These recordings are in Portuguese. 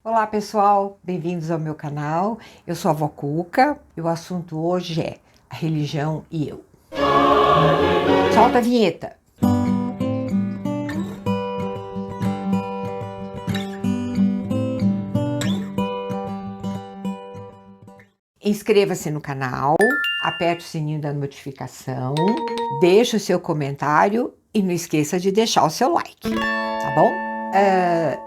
Olá pessoal, bem-vindos ao meu canal. Eu sou a Vó Cuca e o assunto hoje é a religião e eu. Solta a vinheta! Inscreva-se no canal, aperte o sininho da notificação, deixe o seu comentário e não esqueça de deixar o seu like, tá bom?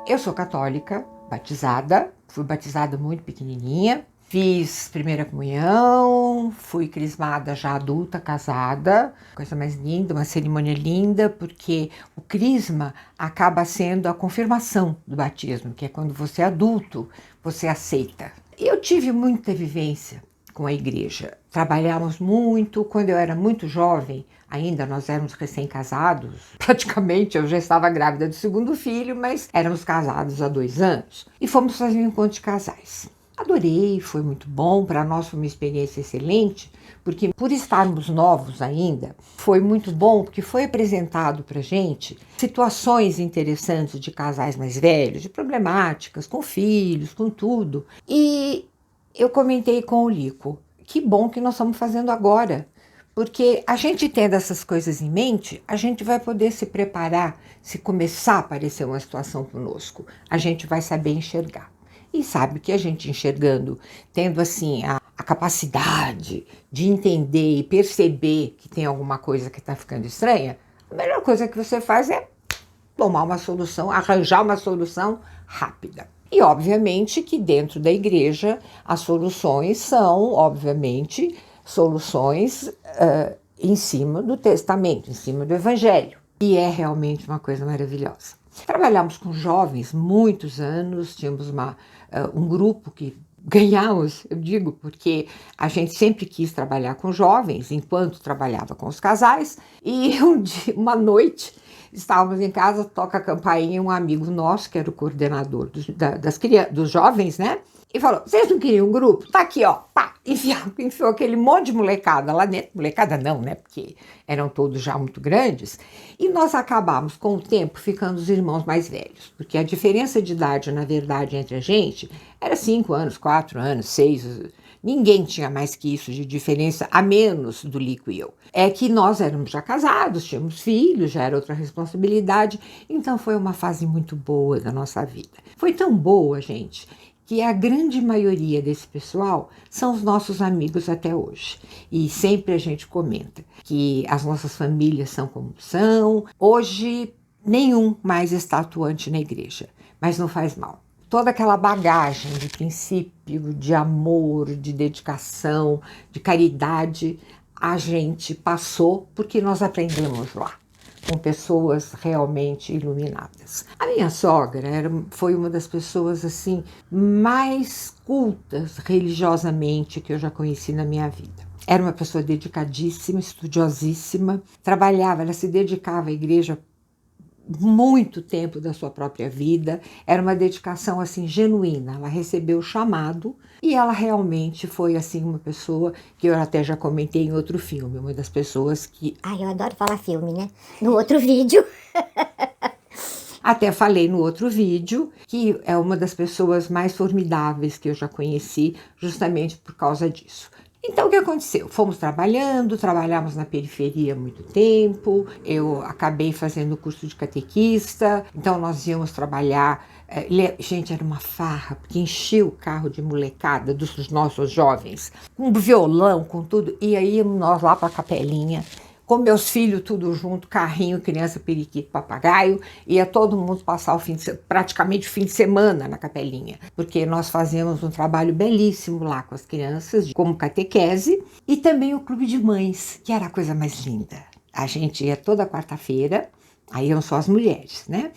Eu sou católica, batizada, fui batizada muito pequenininha, fiz primeira comunhão, fui crismada já adulta, casada, coisa mais linda, uma cerimônia linda, porque o crisma acaba sendo a confirmação do batismo, que é quando você é adulto, você aceita. Eu tive muita vivência com a igreja, trabalhamos muito, quando eu era muito jovem, ainda nós éramos recém-casados, praticamente eu já estava grávida do segundo filho, mas éramos casados há 2 anos, e fomos fazer um encontro de casais. Adorei, foi muito bom, para nós foi uma experiência excelente, porque por estarmos novos ainda, foi muito bom, porque foi apresentado para gente situações interessantes de casais mais velhos, de problemáticas, com filhos, com tudo. E eu comentei com o Lico, que bom que nós estamos fazendo agora, porque a gente tendo essas coisas em mente, a gente vai poder se preparar, se começar a aparecer uma situação conosco, a gente vai saber enxergar. E sabe que a gente enxergando, tendo assim a capacidade de entender e perceber que tem alguma coisa que está ficando estranha, a melhor coisa que você faz é tomar uma solução, arranjar uma solução rápida. E obviamente que dentro da igreja as soluções são, obviamente, soluções em cima do testamento, em cima do evangelho. E é realmente uma coisa maravilhosa. Trabalhamos com jovens muitos anos, tínhamos um grupo que ganhamos, eu digo, porque a gente sempre quis trabalhar com jovens, enquanto trabalhava com os casais, e uma noite estávamos em casa, toca a campainha, um amigo nosso, que era o coordenador dos jovens, né? E falou, vocês não queriam um grupo? Tá aqui, ó, pá, enfiou aquele monte de molecada lá dentro. Molecada não, né, porque eram todos já muito grandes. E nós acabamos, com o tempo, ficando os irmãos mais velhos. Porque a diferença de idade, na verdade, entre a gente, era 5 anos, 4 anos, 6. Ninguém tinha mais que isso de diferença, a menos do Lico e eu. É que nós éramos já casados, tínhamos filhos, já era outra responsabilidade. Então foi uma fase muito boa da nossa vida. Foi tão boa, gente, que a grande maioria desse pessoal são os nossos amigos até hoje. E sempre a gente comenta que as nossas famílias são como são. Hoje, nenhum mais está atuante na igreja, mas não faz mal. Toda aquela bagagem de princípio, de amor, de dedicação, de caridade, a gente passou porque nós aprendemos lá, com pessoas realmente iluminadas. A minha sogra foi uma das pessoas assim mais cultas religiosamente que eu já conheci na minha vida. Era uma pessoa dedicadíssima, estudiosíssima, trabalhava, ela se dedicava à igreja muito tempo da sua própria vida, era uma dedicação assim genuína, ela recebeu o chamado e ela realmente foi assim uma pessoa que eu até já comentei em outro filme, uma das pessoas que... Ai, eu adoro falar filme, né? No outro vídeo. Até falei no outro vídeo que é uma das pessoas mais formidáveis que eu já conheci, justamente por causa disso. Então, o que aconteceu? Fomos trabalhamos na periferia há muito tempo, eu acabei fazendo o curso de catequista, então nós íamos trabalhar, gente, era uma farra, porque enchia o carro de molecada dos nossos jovens, com violão, com tudo, e aí íamos nós lá para a capelinha, com meus filhos tudo junto, carrinho, criança, periquito, papagaio, ia todo mundo passar praticamente o fim de semana na capelinha, porque nós fazíamos um trabalho belíssimo lá com as crianças, como catequese, e também o clube de mães, que era a coisa mais linda. A gente ia toda quarta-feira, aí iam só as mulheres, né?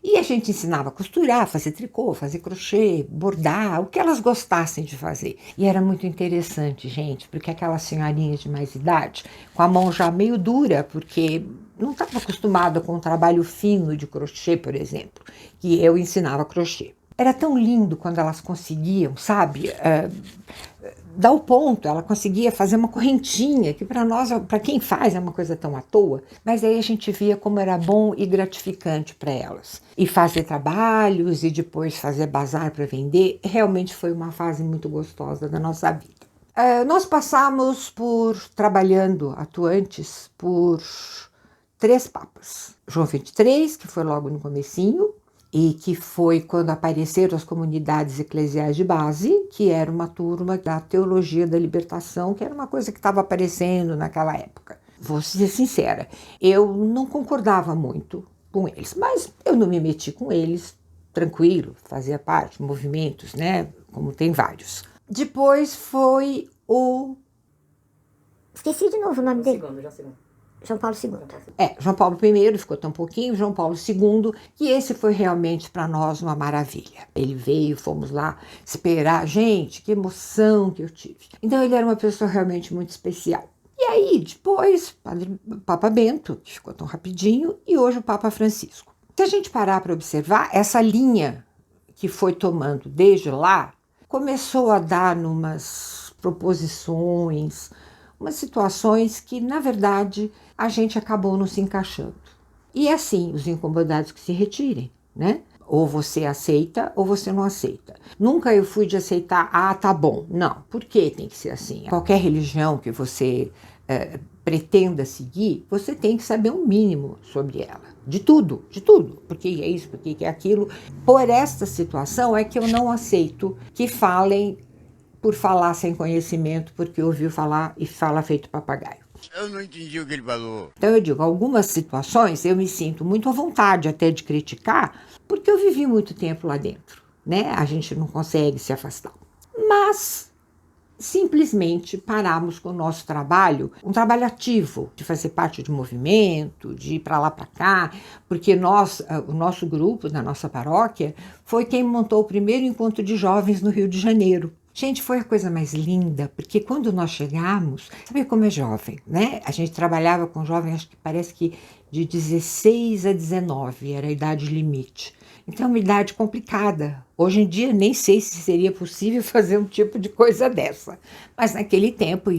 E a gente ensinava a costurar, fazer tricô, fazer crochê, bordar, o que elas gostassem de fazer. E era muito interessante, gente, porque aquelas senhorinhas de mais idade, com a mão já meio dura, porque não estava acostumada com o trabalho fino de crochê, por exemplo, que eu ensinava crochê. Era tão lindo quando elas conseguiam, sabe? Dar o ponto, ela conseguia fazer uma correntinha, que para nós, para quem faz, é uma coisa tão à toa, mas aí a gente via como era bom e gratificante para elas. E fazer trabalhos e depois fazer bazar para vender, realmente foi uma fase muito gostosa da nossa vida. Nós passamos trabalhando atuantes por 3 papas. João XXIII, que foi logo no comecinho, e que foi quando apareceram as comunidades eclesiais de base, que era uma turma da teologia da libertação, que era uma coisa que estava aparecendo naquela época. Vou ser sincera, eu não concordava muito com eles, mas eu não me meti com eles, tranquilo, fazia parte, movimentos, né, como tem vários. Depois foi o... Esqueci de novo o nome dele. Segundo. João Paulo II. João Paulo I ficou tão pouquinho, João Paulo II, e esse foi realmente para nós uma maravilha. Ele veio, fomos lá esperar, gente, que emoção que eu tive. Então ele era uma pessoa realmente muito especial. E aí, depois, Papa Bento, que ficou tão rapidinho, e hoje o Papa Francisco. Se a gente parar para observar, essa linha que foi tomando desde lá, começou a dar numas proposições, umas situações que, na verdade, a gente acabou não se encaixando. E assim, os incomodados que se retirem, né? Ou você aceita ou você não aceita. Nunca eu fui de aceitar, tá bom. Não, por que tem que ser assim? Qualquer religião que você pretenda seguir, você tem que saber um mínimo sobre ela. De tudo. Porque é isso, porque é aquilo. Por esta situação é que eu não aceito que falem por falar sem conhecimento, porque ouviu falar e fala feito papagaio. Eu não entendi o que ele falou. Então eu digo, algumas situações eu me sinto muito à vontade até de criticar, porque eu vivi muito tempo lá dentro, né? A gente não consegue se afastar. Mas simplesmente paramos com o nosso trabalho, um trabalho ativo, de fazer parte de movimento, de ir para lá para cá, porque o nosso grupo, da nossa paróquia, foi quem montou o primeiro encontro de jovens no Rio de Janeiro. Gente, foi a coisa mais linda, porque quando nós chegamos, sabe como é jovem, né? A gente trabalhava com jovens, acho que parece que de 16 a 19 era a idade limite. Então é uma idade complicada. Hoje em dia nem sei se seria possível fazer um tipo de coisa dessa. Mas naquele tempo,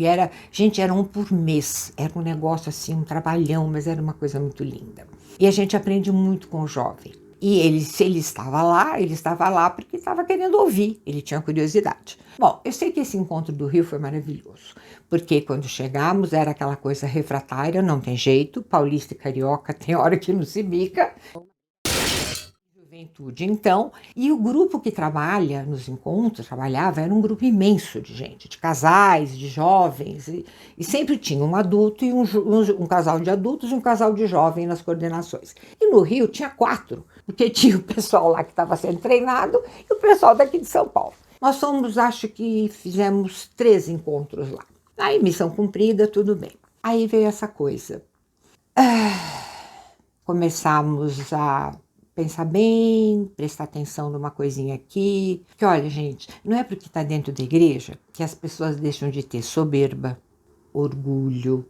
gente, era um por mês. Era um negócio assim, um trabalhão, mas era uma coisa muito linda. E a gente aprende muito com o jovem. E se ele estava lá porque estava querendo ouvir, ele tinha curiosidade. Bom, eu sei que esse encontro do Rio foi maravilhoso, porque quando chegamos era aquela coisa refratária, não tem jeito, paulista e carioca tem hora que não se bica. Juventude, então, e o grupo que trabalha nos encontros, era um grupo imenso de gente, de casais, de jovens, e sempre tinha um adulto e um casal de adultos e um casal de jovens nas coordenações. E no Rio tinha 4, porque tinha o pessoal lá que estava sendo treinado e o pessoal daqui de São Paulo. Nós acho que fizemos 3 encontros lá. Aí, missão cumprida, tudo bem. Aí veio essa coisa. Começamos a pensar bem, prestar atenção numa coisinha aqui. Que olha, gente, não é porque está dentro da igreja que as pessoas deixam de ter soberba, orgulho,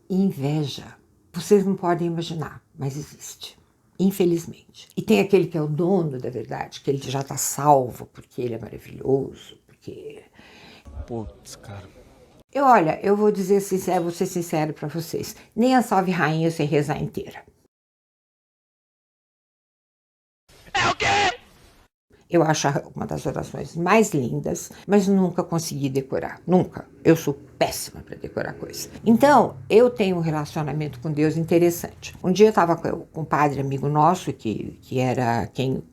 inveja. Vocês não podem imaginar, mas existe. Infelizmente. E tem aquele que é o dono da verdade, que ele já está salvo, porque ele é maravilhoso, porque... Putz, cara. Eu vou ser sincero para vocês. Nem a Salve Rainha eu sei rezar inteira. É o quê? Eu acho uma das orações mais lindas, mas nunca consegui decorar. Nunca. Eu sou péssima para decorar coisas. Então, eu tenho um relacionamento com Deus interessante. Um dia eu estava com um padre amigo nosso, que era quem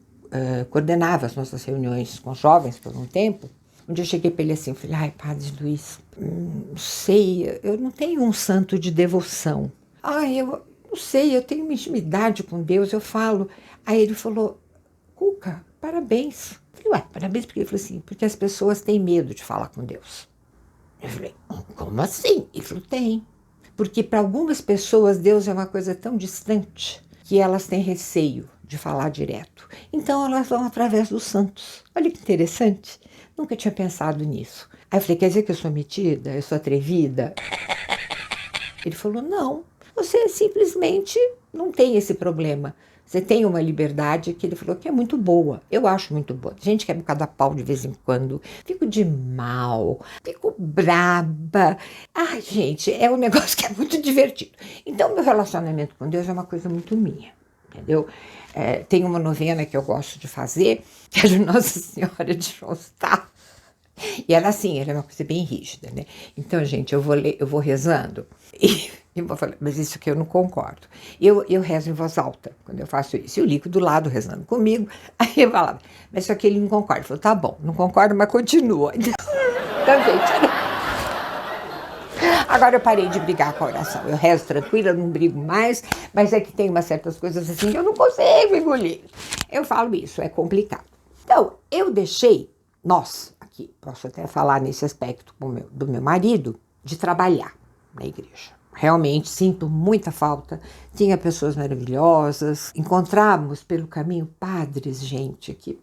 coordenava as nossas reuniões com jovens por um tempo. Um dia eu cheguei para ele assim, eu falei, Padre Luiz, não sei, eu não tenho um santo de devoção. Eu não sei, eu tenho uma intimidade com Deus, eu falo. Aí ele falou, Cuca, parabéns. Eu falei, parabéns porque ele falou assim, porque as pessoas têm medo de falar com Deus. Eu falei, como assim? Ele falou, tem. Porque para algumas pessoas Deus é uma coisa tão distante que elas têm receio de falar direto. Então elas vão através dos santos. Olha que interessante. Nunca tinha pensado nisso. Aí eu falei, quer dizer que eu sou metida? Eu sou atrevida? Ele falou, não. Você simplesmente não tem esse problema. Você tem uma liberdade que ele falou que é muito boa. Eu acho muito boa. Gente que é bocado a pau de vez em quando. Fico de mal, fico braba. Ai, gente, é um negócio que é muito divertido. Então, meu relacionamento com Deus é uma coisa muito minha, entendeu? Tem uma novena que eu gosto de fazer, que é de Nossa Senhora de Joãostato. E ela, assim, ela é uma coisa bem rígida, né? Então, gente, eu vou rezando e eu vou falar, mas isso aqui eu não concordo. Eu rezo em voz alta quando eu faço isso. E o Lico do lado rezando comigo. Aí eu falava, mas isso aqui ele não concorda. Ele falou, tá bom, não concordo, mas continua. Então, gente, agora eu parei de brigar com a oração. Eu rezo tranquila, não brigo mais, mas é que tem umas certas coisas assim que eu não consigo engolir. Eu falo isso, é complicado. Então, eu deixei, aqui, posso até falar nesse aspecto do meu marido, de trabalhar na igreja. Realmente sinto muita falta. Tinha pessoas maravilhosas. Encontramos pelo caminho padres, gente, que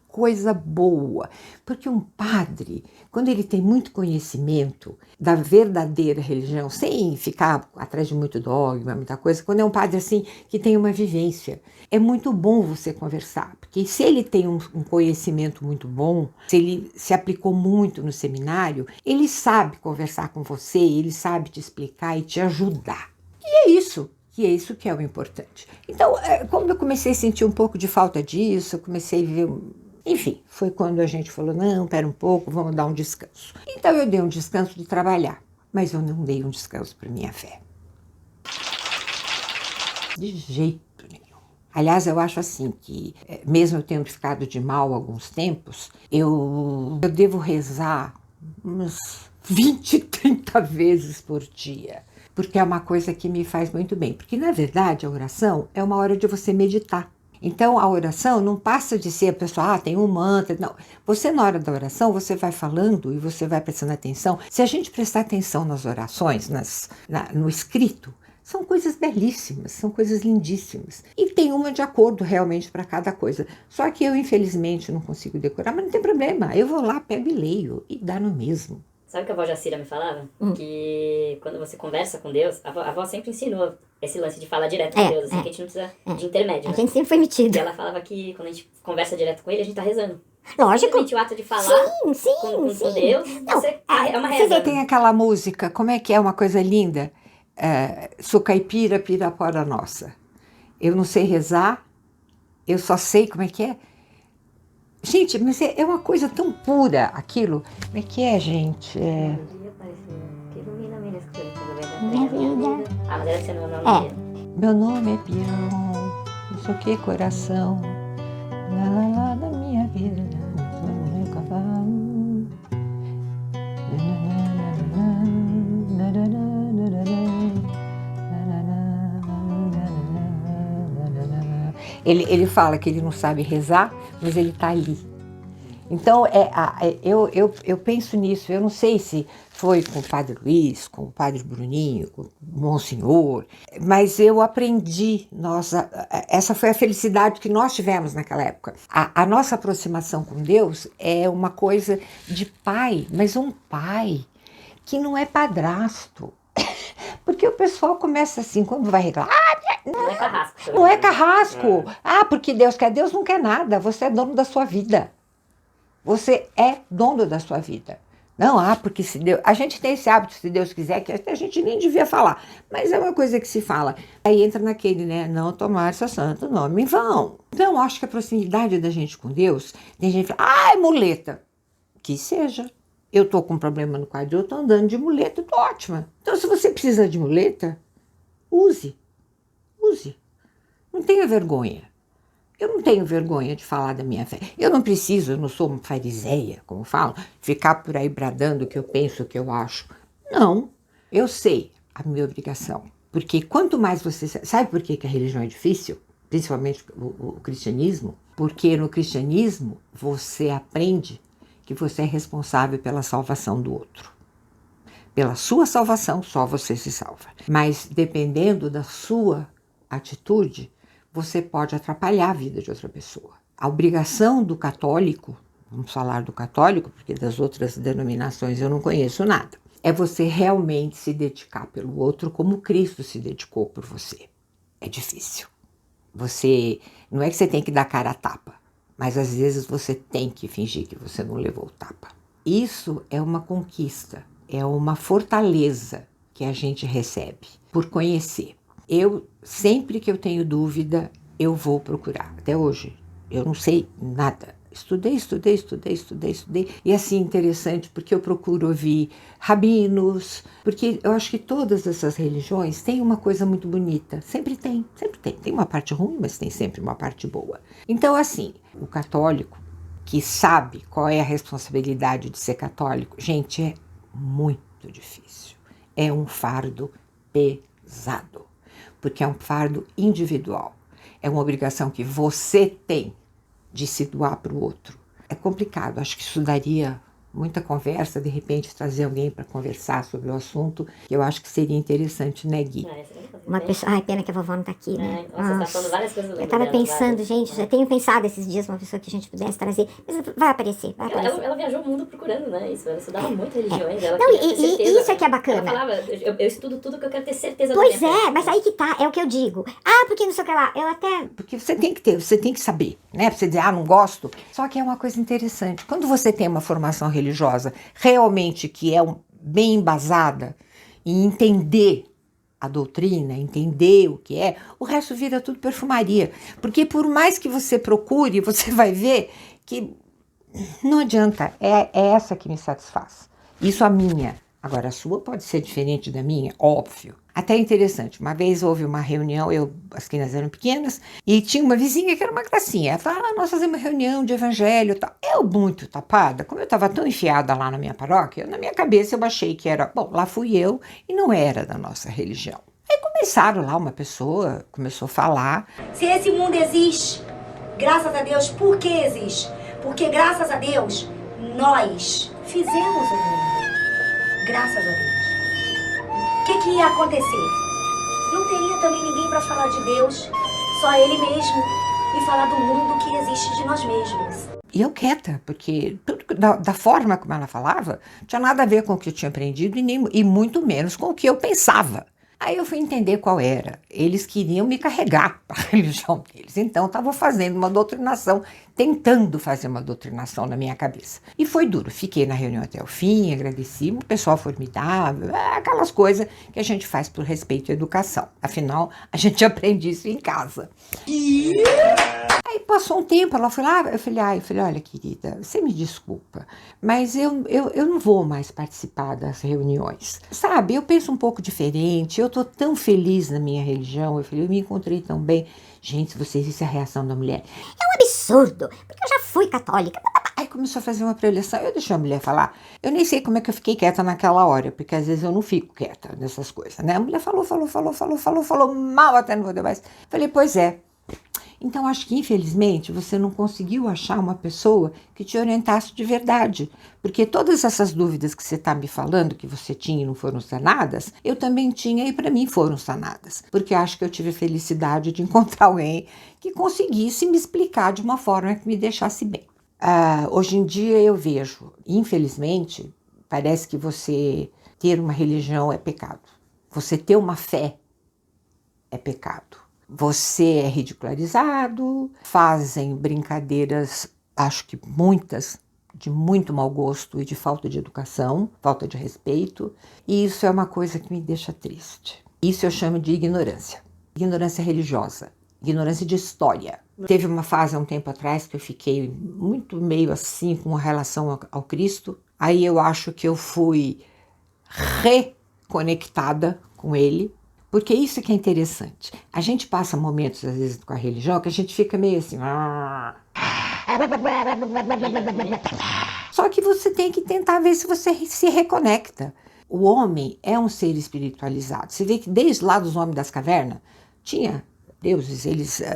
coisa boa. Porque um padre, quando ele tem muito conhecimento da verdadeira religião, sem ficar atrás de muito dogma, muita coisa, quando é um padre assim que tem uma vivência, é muito bom você conversar. Porque se ele tem um conhecimento muito bom, se ele se aplicou muito no seminário, ele sabe conversar com você, ele sabe te explicar e te ajudar. E é isso. E é isso que é o importante. Então, como eu comecei a sentir um pouco de falta disso, eu comecei a ver... Enfim, foi quando a gente falou, não, pera um pouco, vamos dar um descanso. Então, eu dei um descanso de trabalhar, mas eu não dei um descanso para minha fé. De jeito nenhum. Aliás, eu acho assim que, mesmo eu tendo ficado de mal alguns tempos, eu devo rezar umas 20, 30 vezes por dia. Porque é uma coisa que me faz muito bem. Porque, na verdade, a oração é uma hora de você meditar. Então, a oração não passa de ser a pessoa, tem um mantra. Não. Você, na hora da oração, você vai falando e você vai prestando atenção. Se a gente prestar atenção nas orações, no escrito, são coisas belíssimas, são coisas lindíssimas. E tem uma de acordo realmente para cada coisa. Só que eu, infelizmente, não consigo decorar, mas não tem problema. Eu vou lá, pego e leio e dá no mesmo. Sabe o que a avó Jacira me falava? Que quando você conversa com Deus, a avó sempre ensinou esse lance de falar direto com Deus, assim, que a gente não precisa de intermédio. A né? gente sempre foi metido. E ela falava que quando a gente conversa direto com ele, a gente tá rezando. Lógico. Simplesmente o ato de falar com Deus, Não, é uma Você reza. vê, tem aquela música, como é que é uma coisa linda? Sou caipira, pirapora nossa. Eu não sei rezar, eu só sei como é que é. Gente, mas é uma coisa tão pura aquilo. Como é que é, gente? Minha vida. Ah, mas deve ser no nome dele. Meu nome é Pião, não sei o que, coração. Lá, lá, lá da minha vida, meu cavalo. Ele fala que ele não sabe rezar, mas ele está ali. Então, eu penso nisso. Eu não sei se foi com o Padre Luiz, com o Padre Bruninho, com o Monsenhor, mas eu aprendi. Essa foi a felicidade que nós tivemos naquela época. A nossa aproximação com Deus é uma coisa de pai, mas um pai que não é padrasto. Porque o pessoal começa assim, quando vai reclamar, Não é carrasco. não é carrasco. Porque Deus quer. Deus não quer nada. Você é dono da sua vida. Você é dono da sua vida. Não, porque se Deus... A gente tem esse hábito, se Deus quiser, que a gente nem devia falar. Mas é uma coisa que se fala. Aí entra naquele, né? Não tomar seu santo nome em vão. Então, acho que a proximidade da gente com Deus, tem gente que fala, é muleta. Que seja. Eu tô com um problema no quadril, eu tô andando de muleta, tô ótima. Então, se você precisa de muleta, use. Use. Não tenha vergonha. Eu não tenho vergonha de falar da minha fé. Eu não sou uma fariseia, como falam, ficar por aí bradando o que eu penso, o que eu acho. Não. Eu sei a minha obrigação. Porque quanto mais você... Sabe por que a religião é difícil? Principalmente o cristianismo? Porque no cristianismo você aprende que você é responsável pela salvação do outro. Pela sua salvação, só você se salva. Mas dependendo da sua atitude, você pode atrapalhar a vida de outra pessoa. A obrigação do católico, vamos falar do católico, porque das outras denominações eu não conheço nada, é você realmente se dedicar pelo outro como Cristo se dedicou por você. É difícil. Não é que você tem que dar cara a tapa, mas às vezes você tem que fingir que você não levou o tapa. Isso é uma conquista, é uma fortaleza que a gente recebe por conhecer. Sempre que eu tenho dúvida, eu vou procurar. Até hoje, eu não sei nada. Estudei. E assim, interessante, porque eu procuro ouvir rabinos, porque eu acho que todas essas religiões têm uma coisa muito bonita. Sempre tem. Tem uma parte ruim, mas tem sempre uma parte boa. Então, assim, o católico que sabe qual é a responsabilidade de ser católico, gente, é muito difícil. É um fardo pesado, porque é um fardo individual. É uma obrigação que você tem de se doar para o outro. É complicado, acho que isso daria muita conversa, de repente trazer alguém para conversar sobre o assunto, que eu acho que seria interessante, né, Gui? Uma pessoa... Ai, pena que a vovó não tá aqui, né? Nossa, você tá falando várias coisas. Eu tava pensando, gente, já tenho pensado esses dias uma pessoa que a gente pudesse trazer, mas vai aparecer. Ela viajou o mundo procurando, né? Isso, ela estudava muito religiões. Ela Não, queria ter certeza, e isso é né? que é bacana. Ela falava, eu estudo tudo que eu quero ter certeza Pois da minha fé. mas aí que tá, é o que eu digo. Ah, porque não sei o que lá, eu até... Porque você tem que saber, né? Pra você dizer, não gosto. Só que é uma coisa interessante. Quando você tem uma formação religiosa realmente que é bem embasada em entender a doutrina, entender o que é, o resto vira tudo perfumaria. Porque por mais que você procure, você vai ver que não adianta. É essa que me satisfaz. Isso a minha. Agora, a sua pode ser diferente da minha, óbvio. Até interessante, uma vez houve uma reunião, as crianças eram pequenas, e tinha uma vizinha que era uma gracinha. Ela falava, nós fazemos uma reunião de evangelho e tal. Eu, muito tapada, como eu estava tão enfiada lá na minha paróquia, na minha cabeça eu achei que era, bom, lá fui eu, e não era da nossa religião. Aí começaram lá, uma pessoa começou a falar. Se esse mundo existe, graças a Deus, por que existe? Porque graças a Deus, nós fizemos o mundo. Graças a Deus. O que ia acontecer? Não teria também ninguém para falar de Deus, só Ele mesmo, e falar do mundo que existe de nós mesmos. E eu quieta, porque da forma como ela falava, não tinha nada a ver com o que eu tinha aprendido e muito menos com o que eu pensava. Aí eu fui entender qual era. Eles queriam me carregar para a religião deles. Então, estavam fazendo uma doutrinação, tentando fazer uma doutrinação na minha cabeça. E foi duro. Fiquei na reunião até o fim, agradeci, o pessoal formidável, aquelas coisas que a gente faz por respeito à educação. Afinal, a gente aprende isso em casa. Aí passou um tempo, ela foi lá, eu falei, olha, querida, você me desculpa, mas eu não vou mais participar das reuniões. Sabe, eu penso um pouco diferente, eu tô tão feliz na minha religião, eu me encontrei tão bem. Gente, se vocês vissem a reação da mulher. É um absurdo, porque eu já fui católica. Aí começou a fazer uma preleção, eu deixei a mulher falar. Eu nem sei como é que eu fiquei quieta naquela hora, porque às vezes eu não fico quieta nessas coisas, né? A mulher falou mal até não vou dar mais. Falei, pois é. Então, acho que, infelizmente, você não conseguiu achar uma pessoa que te orientasse de verdade. Porque todas essas dúvidas que você está me falando, que você tinha e não foram sanadas, eu também tinha e para mim foram sanadas. Porque acho que eu tive a felicidade de encontrar alguém que conseguisse me explicar de uma forma que me deixasse bem. Hoje em dia eu vejo, infelizmente, parece que você ter uma religião é pecado. Você ter uma fé é pecado. Você é ridicularizado, fazem brincadeiras, acho que muitas, de muito mau gosto e de falta de educação, falta de respeito, e isso é uma coisa que me deixa triste. Isso eu chamo de ignorância religiosa, ignorância de história. Teve uma fase há um tempo atrás que eu fiquei muito meio assim com relação ao Cristo, aí eu acho que eu fui reconectada com ele. Porque isso que é interessante. A gente passa momentos, às vezes, com a religião, que a gente fica meio assim... Só que você tem que tentar ver se você se reconecta. O homem é um ser espiritualizado. Você vê que desde lá dos homens das cavernas, tinha deuses.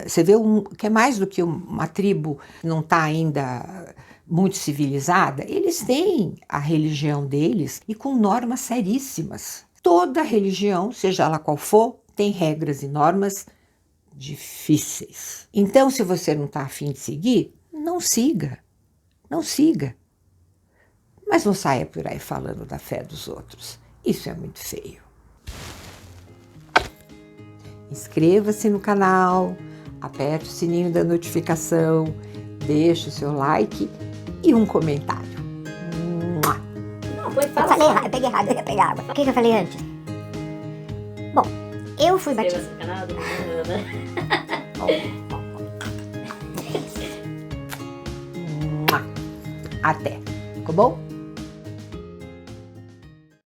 Você vê que é mais do que uma tribo que não está ainda muito civilizada. Eles têm a religião deles e com normas seríssimas. Toda religião, seja ela qual for, tem regras e normas difíceis. Então, se você não está afim de seguir, não siga. Não siga. Mas não saia por aí falando da fé dos outros. Isso é muito feio. Inscreva-se no canal, aperte o sininho da notificação, deixe o seu like e um comentário. Mua! Não, foi Eu fala falei só. errado, eu peguei errado, eu ia pegar água. O que eu falei antes? Bom, eu fui batizada. Inscreva-se no canal do Mua! Até, ficou bom?